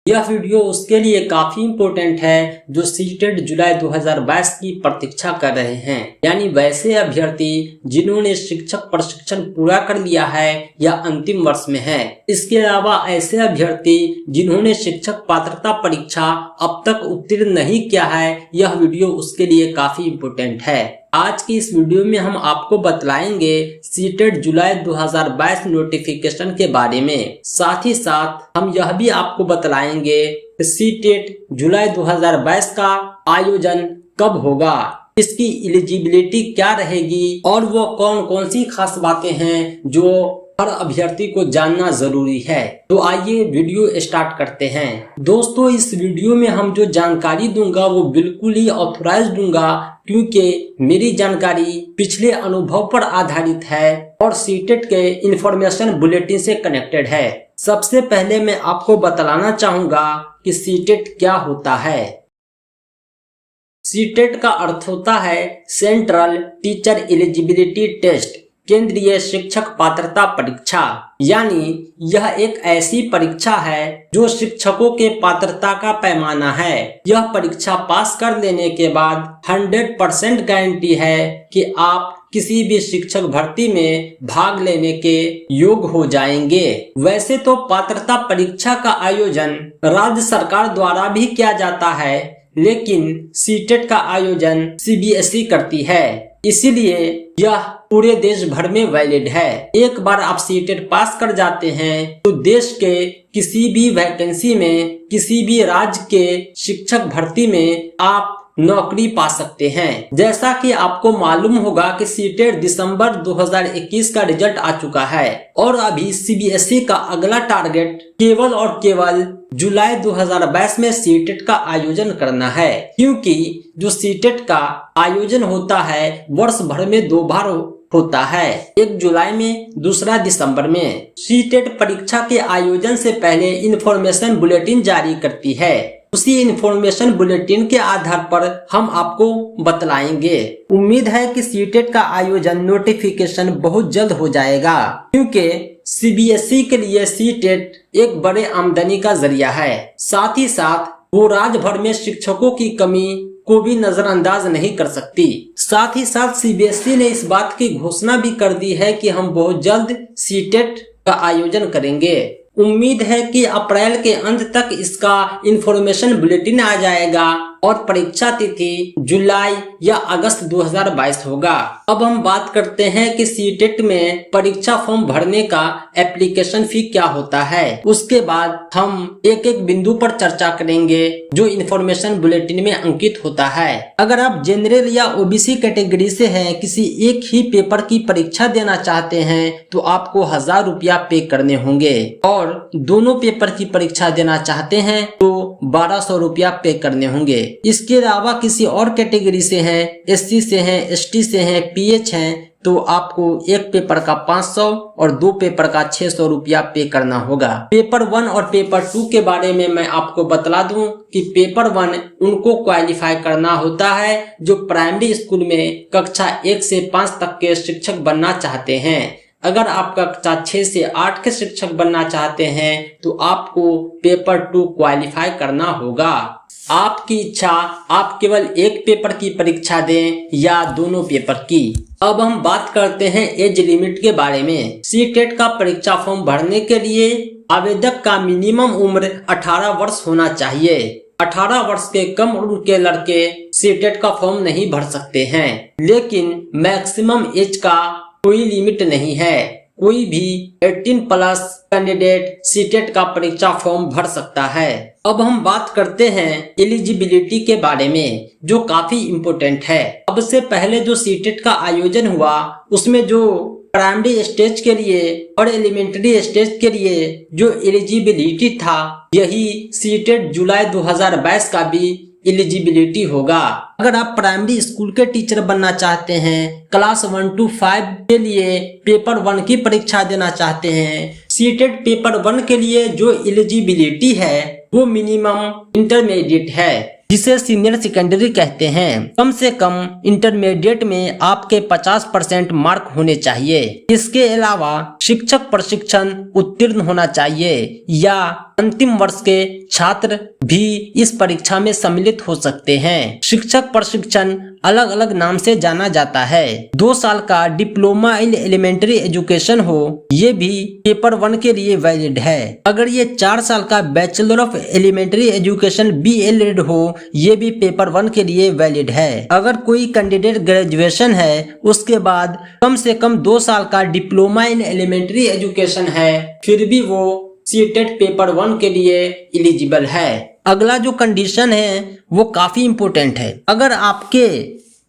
यह वीडियो उसके लिए काफी इम्पोर्टेंट है जो सीटेट जुलाई 2022 की प्रतीक्षा कर रहे हैं, यानी वैसे अभ्यर्थी जिन्होंने शिक्षक प्रशिक्षण पूरा कर लिया है या अंतिम वर्ष में है। इसके अलावा ऐसे अभ्यर्थी जिन्होंने शिक्षक पात्रता परीक्षा अब तक उत्तीर्ण नहीं किया है, यह वीडियो उसके लिए काफी इम्पोर्टेंट है। आज की इस वीडियो में हम आपको बतलाएंगे सीटेट जुलाई 2022 नोटिफिकेशन के बारे में। साथ ही साथ हम यह भी आपको बतलाएंगे कि सीटेट जुलाई 2022 का आयोजन कब होगा, इसकी एलिजिबिलिटी क्या रहेगी और वो कौन कौन सी खास बातें हैं जो हर अभ्यर्थी को जानना जरूरी है। तो आइए वीडियो स्टार्ट करते हैं। दोस्तों, इस वीडियो में हम जो जानकारी दूंगा वो बिल्कुल ही ऑथोराइज दूंगा, क्योंकि मेरी जानकारी पिछले अनुभव पर आधारित है और सीटेट के इंफॉर्मेशन बुलेटिन से कनेक्टेड है। सबसे पहले मैं आपको बतलाना चाहूंगा कि सीटेट क्या होता है। सीटेट का अर्थ होता है सेंट्रल टीचर एलिजिबिलिटी टेस्ट, केंद्रीय शिक्षक पात्रता परीक्षा। यानी यह एक ऐसी परीक्षा है जो शिक्षकों के पात्रता का पैमाना है। यह परीक्षा पास कर लेने के बाद 100% गारंटी है कि आप किसी भी शिक्षक भर्ती में भाग लेने के योग्य हो जाएंगे। वैसे तो पात्रता परीक्षा का आयोजन राज्य सरकार द्वारा भी किया जाता है, लेकिन सीटेट का आयोजन सीबीएसई करती है, इसीलिए यह पूरे देश भर में वैलिड है। एक बार आप सीटेट पास कर जाते हैं तो देश के किसी भी वैकेंसी में, किसी भी राज्य के शिक्षक भर्ती में आप नौकरी पा सकते हैं। जैसा कि आपको मालूम होगा कि सीटेट दिसंबर 2021 का रिजल्ट आ चुका है और अभी सीबीएसई का अगला टारगेट केवल और केवल जुलाई 2022 में सीटेट का आयोजन करना है, क्योंकि जो सीटेट का आयोजन होता है वर्ष भर में 2 बार होता है, एक जुलाई में, दूसरा दिसंबर में। सीटेट परीक्षा के आयोजन से पहले इंफॉर्मेशन बुलेटिन जारी करती है। उसी इंफॉर्मेशन बुलेटिन के आधार पर हम आपको बतलाएंगे। उम्मीद है कि सीटेट का आयोजन नोटिफिकेशन बहुत जल्द हो जाएगा, क्योंकि सीबीएसई के लिए सीटेट एक बड़े आमदनी का जरिया है। साथ ही साथ वो राज्य भर में शिक्षकों की कमी को भी नजरअंदाज नहीं कर सकती। साथ ही साथ सीबीएसई ने इस बात की घोषणा भी कर दी है कि हम बहुत जल्द सीटेट का आयोजन करेंगे। उम्मीद है कि अप्रैल के अंत तक इसका इंफॉर्मेशन बुलेटिन आ जाएगा और परीक्षा तिथि जुलाई या अगस्त 2022 होगा। अब हम बात करते हैं कि सीटेट में परीक्षा फॉर्म भरने का एप्लीकेशन फी क्या होता है। उसके बाद हम एक एक बिंदु पर चर्चा करेंगे जो इंफॉर्मेशन बुलेटिन में अंकित होता है। अगर आप जनरल या ओबीसी कैटेगरी से हैं, किसी एक ही पेपर की परीक्षा देना चाहते हैं तो आपको 1000 रुपया पे करने होंगे, और दोनों पेपर की परीक्षा देना चाहते हैं तो 1200 रुपया पे करने होंगे। इसके अलावा किसी और कैटेगरी से हैं, एससी से हैं, एसटी से हैं, पीएच हैं, तो आपको एक पेपर का 500 और 2 पेपर का 600 रुपया पे करना होगा। पेपर 1 और पेपर 2 के बारे में मैं आपको बतला दूं कि पेपर 1 उनको क्वालिफाई करना होता है जो प्राइमरी स्कूल में कक्षा 1 से 5 तक के शिक्षक बनना चाहते हैं। अगर आप कक्षा 6 से 8 के शिक्षक बनना चाहते हैं तो आपको पेपर 2 क्वालिफाई करना होगा। आपकी इच्छा, आप केवल एक पेपर की परीक्षा दें या दोनों पेपर की। अब हम बात करते हैं एज लिमिट के बारे में। सीटेट का परीक्षा फॉर्म भरने के लिए आवेदक का मिनिमम उम्र 18 वर्ष होना चाहिए। 18 वर्ष के कम उम्र के लड़के सीटेट का फॉर्म नहीं भर सकते हैं, लेकिन मैक्सिमम एज का कोई लिमिट नहीं है। कोई भी 18+ कैंडिडेट सीटेट का परीक्षा फॉर्म भर सकता है। अब हम बात करते हैं एलिजिबिलिटी के बारे में, जो काफी इम्पोर्टेंट है। अब से पहले जो सीटेट का आयोजन हुआ उसमें जो प्राइमरी स्टेज के लिए और एलिमेंट्री स्टेज के लिए जो एलिजिबिलिटी था, यही सीटेट जुलाई 2022 का भी एलिजिबिलिटी होगा। अगर आप प्राइमरी स्कूल के टीचर बनना चाहते हैं, क्लास 1 to 5 के लिए पेपर 1 की परीक्षा देना चाहते हैं, सीटेट पेपर 1 के लिए जो एलिजिबिलिटी है वो मिनिमम इंटरमीडिएट है, जिसे सीनियर सेकेंडरी कहते हैं। कम से कम इंटरमीडिएट में आपके 50% मार्क होने चाहिए। इसके अलावा शिक्षक प्रशिक्षण उत्तीर्ण होना चाहिए या अंतिम वर्ष के छात्र भी इस परीक्षा में सम्मिलित हो सकते हैं। शिक्षक प्रशिक्षण अलग अलग नाम से जाना जाता है। 2 साल का डिप्लोमा इन एलिमेंट्री एजुकेशन हो, ये भी पेपर 1 के लिए वैलिड है। अगर ये 4 साल का bachelor of elementary education BLED हो, ये भी पेपर 1 के लिए वैलिड है। अगर कोई कैंडिडेट ग्रेजुएशन है, उसके बाद कम से कम 2 साल का डिप्लोमा इन एलिमेंट्री एजुकेशन है, फिर भी वो सीटेट पेपर 1 के लिए एलिजिबल है। अगला जो कंडीशन है वो काफी इम्पोर्टेंट है। अगर आपके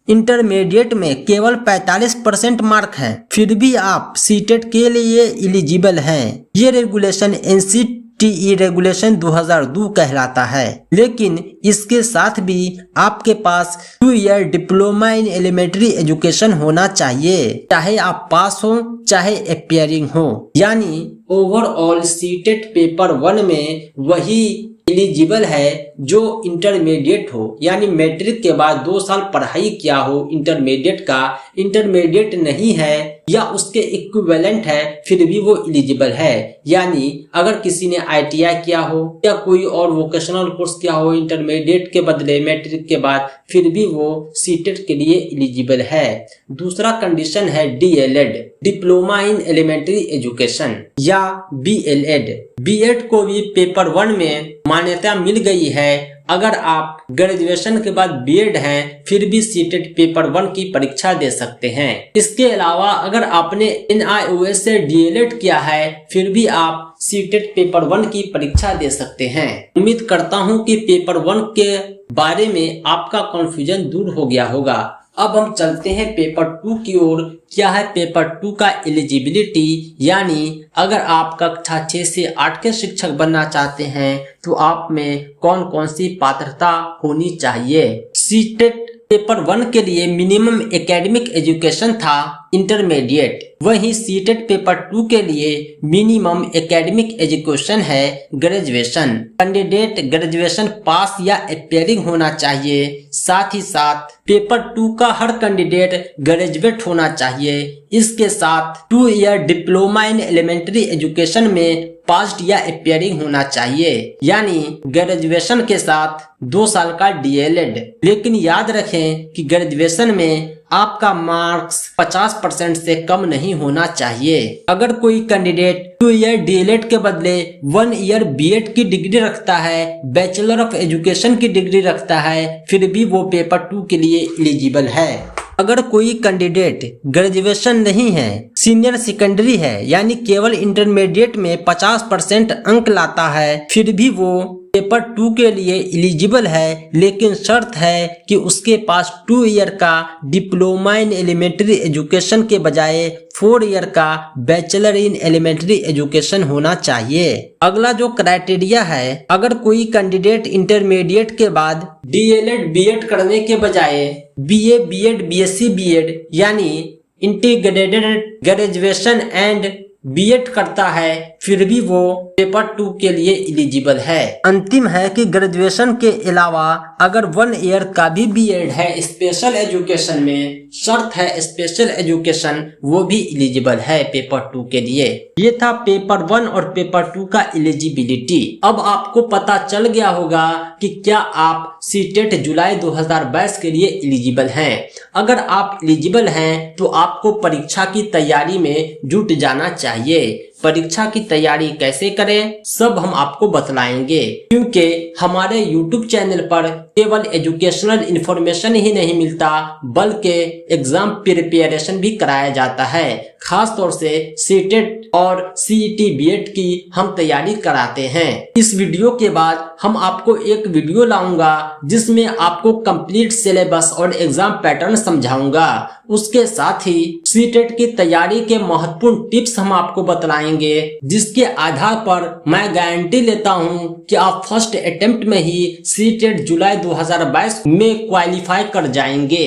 इंटरमीडिएट में केवल 45% मार्क है, फिर भी आप सीटेट के लिए एलिजिबल हैं। ये रेगुलेशन NCTE रेगुलेशन 2002 कहलाता है। लेकिन इसके साथ भी आपके पास 2 year diploma in elementary education होना चाहिए, चाहे आप पास हो चाहे अपियरिंग हो। यानी ओवरऑल सीटेट पेपर 1 में वही एलिजिबल है जो इंटरमीडिएट हो, यानी मैट्रिक के बाद 2 साल पढ़ाई किया हो इंटरमीडिएट का, इंटरमीडिएट नहीं है या उसके इक्विवेलेंट है, फिर भी वो एलिजिबल है। यानी अगर किसी ने ITI किया हो या कोई और वोकेशनल कोर्स किया हो इंटरमीडिएट के बदले मैट्रिक के बाद, फिर भी वो सीटेट के लिए एलिजिबल है। दूसरा कंडीशन है DLED, diploma in elementary education, या BLED। BEd को भी पेपर 1 में मान्यता मिल गई है। अगर आप ग्रेजुएशन के बाद BEd हैं, फिर भी सीटेट पेपर 1 की परीक्षा दे सकते हैं। इसके अलावा अगर आपने NIOS से DLED किया है, फिर भी आप सीटेट पेपर 1 की परीक्षा दे सकते हैं। उम्मीद करता हूं कि पेपर 1 के बारे में आपका कंफ्यूजन दूर हो गया होगा। अब हम चलते हैं पेपर 2 की ओर। क्या है पेपर 2 का एलिजिबिलिटी, यानी अगर आप कक्षा 6 से 8 के शिक्षक बनना चाहते हैं तो आप में कौन कौन सी पात्रता होनी चाहिए। सीटेट पेपर 1 के लिए मिनिमम एकेडमिक एजुकेशन था इंटरमीडिएट, वहीं सीटेट पेपर 2 के लिए मिनिमम एकेडमिक एजुकेशन है ग्रेजुएशन। कैंडिडेट ग्रेजुएशन पास या अपियरिंग होना चाहिए। साथ ही साथ पेपर 2 का हर कैंडिडेट ग्रेजुएट होना चाहिए। इसके साथ 2 year diploma in elementary education में पास्ड या अपियरिंग होना चाहिए, यानी ग्रेजुएशन के साथ 2 साल का DLED। लेकिन याद रखें कि ग्रेजुएशन में आपका मार्क्स 50% से कम नहीं होना चाहिए। अगर कोई कैंडिडेट 2 ईयर DLED के बदले 1 ईयर BEd की डिग्री रखता है, बैचलर ऑफ एजुकेशन की डिग्री रखता है, फिर भी वो पेपर 2 के लिए एलिजिबल है। अगर कोई कैंडिडेट ग्रेजुएशन नहीं है, सीनियर सेकेंडरी है, यानी केवल इंटरमीडिएट में 50% अंक लाता है, फिर भी वो पेपर 2 के लिए एलिजिबल है। लेकिन शर्त है कि उसके पास 2 ईयर का डिप्लोमा इन एलिमेंट्री एजुकेशन के बजाय 4 ईयर का बैचलर इन एलिमेंट्री एजुकेशन होना चाहिए। अगला जो क्राइटेरिया है, अगर कोई कैंडिडेट इंटरमीडिएट के बाद DLED BEd करने के बजाय BA BEd BSc BEd यानी इंटीग्रेटेड ग्रेजुएशन एंड BEd करता है, फिर भी वो पेपर 2 के लिए एलिजिबल है। अंतिम है कि ग्रेजुएशन के अलावा अगर 1 ईयर का भी BEd है स्पेशल एजुकेशन में, शर्त है स्पेशल एजुकेशन, वो भी एलिजिबल है पेपर 2 के लिए। ये था पेपर 1 और पेपर 2 का एलिजिबिलिटी। अब आपको पता चल गया होगा कि क्या आप सीटेट जुलाई 2022 के लिए एलिजिबल हैं। अगर आप एलिजिबल हैं तो आपको परीक्षा की तैयारी में जुट जाना चाहिए। परीक्षा की तैयारी कैसे करें, सब हम आपको बतलाएंगे, क्योंकि हमारे YouTube चैनल पर केवल एजुकेशनल इंफॉर्मेशन ही नहीं मिलता, बल्कि एग्जाम प्रिपरेशन भी कराया जाता है। खास तौर से सीटेट और CET BEd की हम तैयारी कराते हैं। इस वीडियो के बाद हम आपको एक वीडियो लाऊंगा जिसमें आपको कंप्लीट सिलेबस और एग्जाम पैटर्न समझाऊंगा। उसके साथ ही सीटेट की तैयारी के महत्वपूर्ण टिप्स हम आपको बतलाएंगे, जिसके आधार पर मैं गारंटी लेता हूं कि आप फर्स्ट अटेम्प्ट में ही सीटेट जुलाई 2022 में क्वालिफाई कर जाएंगे।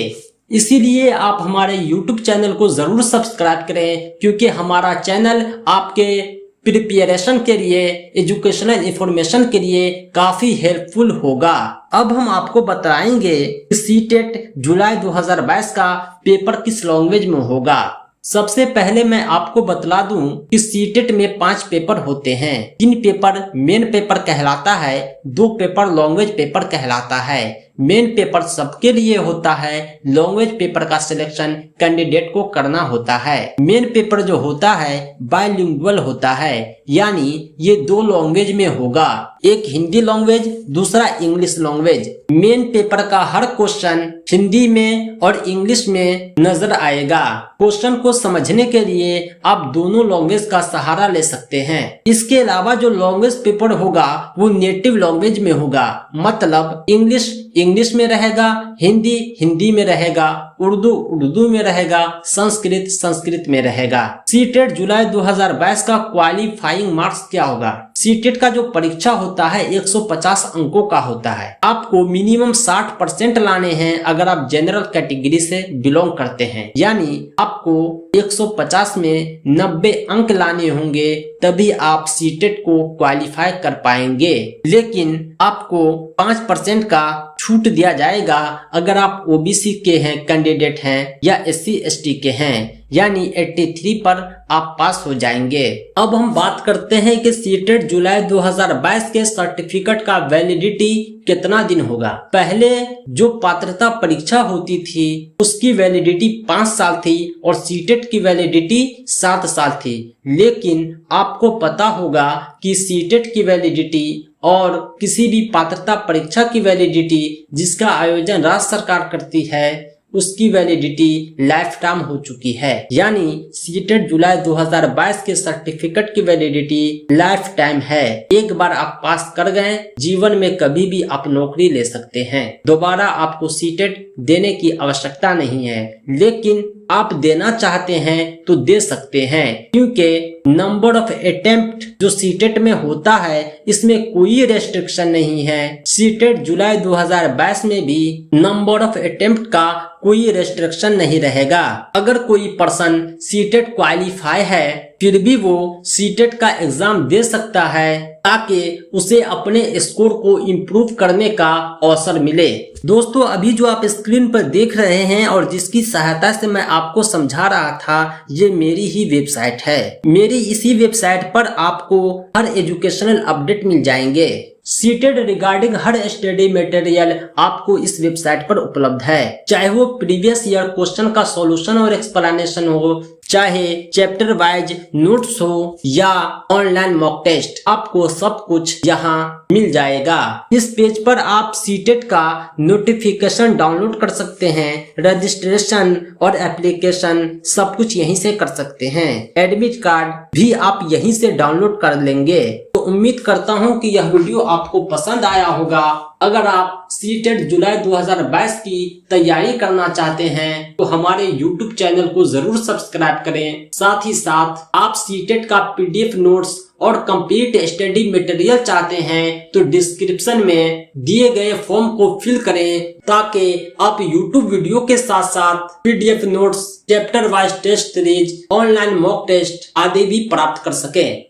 इसीलिए आप हमारे YouTube चैनल को जरूर सब्सक्राइब करें, क्योंकि हमारा चैनल आपके प्रिपरेशन के लिए, एजुकेशनल इंफॉर्मेशन के लिए काफी हेल्पफुल होगा। अब हम आपको बताएंगे कि सीटेट जुलाई 2022 का पेपर किस लैंग्वेज में होगा। सबसे पहले मैं आपको बतला दूं कि सीटेट में 5 पेपर होते हैं। 3 पेपर मेन पेपर कहलाता है, 2 पेपर लैंग्वेज पेपर कहलाता है। मेन पेपर सबके लिए होता है, लैंग्वेज पेपर का सिलेक्शन कैंडिडेट को करना होता है। मेन पेपर जो होता है बाइलिंगुअल होता है, यानी ये 2 लैंग्वेज में होगा, एक हिंदी लैंग्वेज, दूसरा इंग्लिश लैंग्वेज। मेन पेपर का हर क्वेश्चन हिंदी में और इंग्लिश में नजर आएगा। क्वेश्चन को समझने के लिए आप दोनों लैंग्वेज का सहारा ले सकते हैं। इसके अलावा जो लैंग्वेज पेपर होगा वो नेटिव लैंग्वेज में होगा, मतलब इंग्लिश में रहेगा, हिंदी हिंदी में रहेगा, उर्दू उर्दू में रहेगा, संस्कृत में रहेगा। सीटेट जुलाई 2022 का क्वालिफाइंग मार्क्स क्या होगा? सीटेट का जो परीक्षा होता है 150 अंकों का होता है। आपको मिनिमम 60% लाने हैं अगर आप जनरल कैटेगरी से बिलोंग करते हैं, यानी आपको 150 में 90 अंक लाने होंगे, तभी आप सीटेट को क्वालिफाई कर पाएंगे। लेकिन आपको 5% का छूट दिया जाएगा अगर आप ओबीसी के हैं, कैंडिडेट हैं या SC ST के हैं, यानी 83 पर आप पास हो जाएंगे। अब हम बात करते हैं कि सीटेट जुलाई 2022 के सर्टिफिकेट का वैलिडिटी कितना दिन होगा। पहले जो पात्रता परीक्षा होती थी उसकी वैलिडिटी 5 साल थी और सीटेट की वैलिडिटी 7 साल थी। लेकिन आपको पता होगा कि सीटेट की वैलिडिटी और किसी भी पात्रता परीक्षा की वैलिडिटी जिसका आयोजन राज्य सरकार करती है उसकी वैलिडिटी लाइफ टाइम हो चुकी है, यानी सीटेट जुलाई 2022 के सर्टिफिकेट की वैलिडिटी लाइफ टाइम है। एक बार आप पास कर गए, जीवन में कभी भी आप नौकरी ले सकते हैं। दोबारा आपको सीटेट देने की आवश्यकता नहीं है, लेकिन आप देना चाहते हैं तो दे सकते हैं, क्योंकि नंबर ऑफ अटेम्प्ट जो सीटेट में होता है इसमें कोई रेस्ट्रिक्शन नहीं है। सीटेट जुलाई 2022 में भी नंबर ऑफ अटेम्प्ट का कोई रेस्ट्रिक्शन नहीं रहेगा। अगर कोई पर्सन सीटेट क्वालिफाई है फिर भी वो सीटेट का एग्जाम दे सकता है ताकि उसे अपने स्कोर को इम्प्रूव करने का अवसर मिले। दोस्तों, अभी जो आप स्क्रीन पर देख रहे हैं और जिसकी सहायता से मैं आपको समझा रहा था, ये मेरी ही वेबसाइट है। मेरी इसी वेबसाइट पर आपको हर एजुकेशनल अपडेट मिल जाएंगे। सीटेट रिगार्डिंग हर स्टडी मटेरियल आपको इस वेबसाइट पर उपलब्ध है, चाहे वो प्रीवियस ईयर क्वेश्चन का सॉल्यूशन और एक्सप्लेनेशन हो, चाहे चैप्टर वाइज नोट्स हो या ऑनलाइन मॉक टेस्ट, आपको सब कुछ यहाँ मिल जाएगा। इस पेज पर आप सीटेट का नोटिफिकेशन डाउनलोड कर सकते हैं, रजिस्ट्रेशन और एप्लीकेशन सब कुछ यहीं से कर सकते हैं। एडमिट कार्ड भी आप यहीं से डाउनलोड कर लेंगे। तो उम्मीद करता हूँ कि यह वीडियो आपको पसंद आया होगा। अगर आप सीटेट जुलाई 2022 की तैयारी करना चाहते हैं तो हमारे YouTube चैनल को जरूर सब्सक्राइब करें। साथ ही साथ आप सीटेट का PDF नोट्स और कंप्लीट स्टडी मटेरियल चाहते हैं तो डिस्क्रिप्शन में दिए गए फॉर्म को फिल करें, ताकि आप YouTube वीडियो के साथ साथ PDF notes, chapter wise test series, online mock test आदि भी प्राप्त कर सकें।